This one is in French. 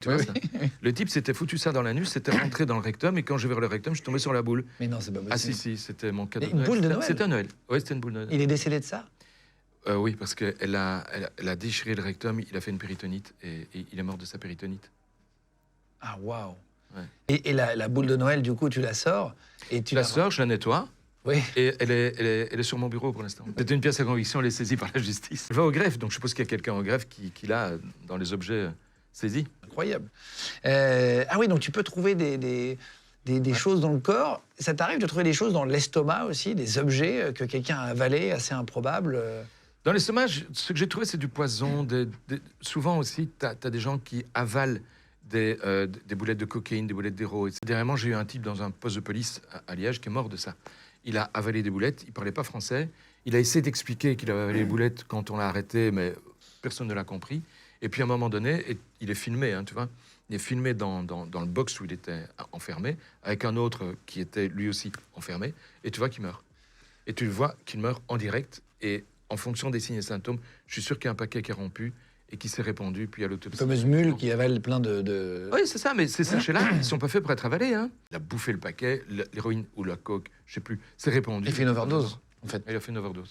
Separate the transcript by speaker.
Speaker 1: Tu vois
Speaker 2: Oui,
Speaker 1: ça?
Speaker 2: oui.
Speaker 1: Le type s'était foutu ça dans l'anus, c'était rentré dans le rectum, et quand j'ai ouvert le rectum, je suis tombé sur la boule.
Speaker 2: Mais non, c'est pas possible.
Speaker 1: Ah si, c'était mon cadeau
Speaker 2: Mais
Speaker 1: de
Speaker 2: une
Speaker 1: Noël.
Speaker 2: boule de Noël?
Speaker 1: C'était un Noël. Oui, c'était une boule de Noël.
Speaker 2: Il est décédé de ça?
Speaker 1: Oui, parce qu'elle a déchiré le rectum, il a fait une péritonite, et il est mort de sa péritonite.
Speaker 2: Ah, waouh.
Speaker 1: Ouais.
Speaker 2: Et la boule de Noël, du coup, tu la sors et tu
Speaker 1: Je la sors, je la nettoie,
Speaker 2: Oui.
Speaker 1: et elle est sur mon bureau pour l'instant. C'était une pièce à conviction, elle est saisie par la justice. Je vais au greffe, donc je suppose qu'il y a quelqu'un au greffe qui l'a dans les objets saisis.
Speaker 2: Incroyable. Ah oui, donc tu peux trouver des choses dans le corps. Ça t'arrive de trouver des choses dans l'estomac aussi, des objets que quelqu'un a avalés, assez improbables
Speaker 1: Dans l'estomac, ce que j'ai trouvé, c'est du poison. Souvent aussi, tu as des gens qui avalent des boulettes de cocaïne, des boulettes d'héros. Dernièrement, j'ai eu un type dans un poste de police à Liège qui est mort de ça. Il a avalé des boulettes, il parlait pas français. Il a essayé d'expliquer qu'il avait avalé les boulettes quand on l'a arrêté, mais personne ne l'a compris. Et puis à un moment donné, il est filmé, hein, tu vois. Il est filmé dans le box où il était enfermé, avec un autre qui était lui aussi enfermé. Et tu vois qu'il meurt. Et tu le vois qu'il meurt en direct. Et en fonction des signes et symptômes, je suis sûr qu'il y a un paquet qui est rompu et qui s'est répandu, puis à l'autopsie.
Speaker 2: La fameuse mule qui avale plein de...
Speaker 1: Oui, c'est ça, mais ces sachets-là, ils sont pas faits pour être avalés. Hein. Il a bouffé le paquet, l'héroïne ou la coke, je sais plus, c'est répandu.
Speaker 2: Il fait une overdose, en fait.
Speaker 1: Il a fait une overdose.